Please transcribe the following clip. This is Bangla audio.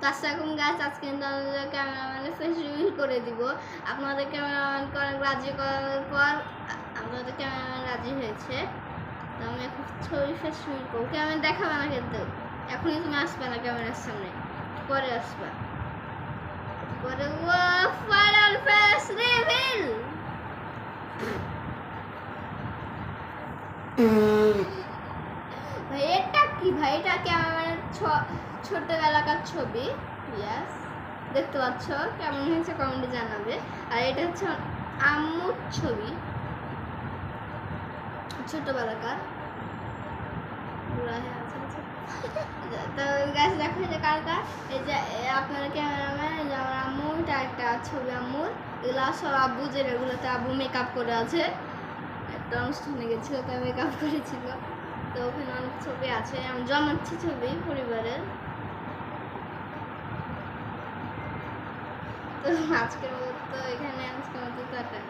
তো আসসালামু গাইস, আজকে আমাদের ক্যামেরাম্যানের ফেস রিভিল করে দিব। আপনাদের ক্যামেরাম্যানকে অনেক রাজি করার পর আমাদের ক্যামেরাম্যান রাজি হয়েছে। তো আমি এখন ছবি ফেস রিভিল করবো। ক্যামেরা দেখাবে না কিন্তু, এখনই তুমি আসবে না ক্যামেরার সামনে, পরে আসবে। পরে ও ফাইনাল ফেস রিভিল। ভাই এটা কি ভাই? এটা ক্যামেরাম্যানের ছোটবেলাকার ছবি। ইয়াস, দেখতে পাচ্ছ? কেমন হয়েছে কমেন্টে জানাবে। আর এটা হচ্ছে আম্মুর ছবি, ছোটবেলাকার। তো গাছ দেখো, যে কারটা এই যে আপনার ক্যামেরাম্যান, এই যে আমার আম্মু, এটা একটা ছবি আম্মুর। এগুলো সব আব্বু, যেগুলোতে আব্বু মেকআপ করে আছে। একটা অনুষ্ঠানে গেছিল, তাই মেকআপ করেছিল। তো ওখানে অনেক ছবি আছে, আমি জমাচ্ছি ছবি পরিবারের। তো আজকের মতো এখানে, আজকের মতো টাটা।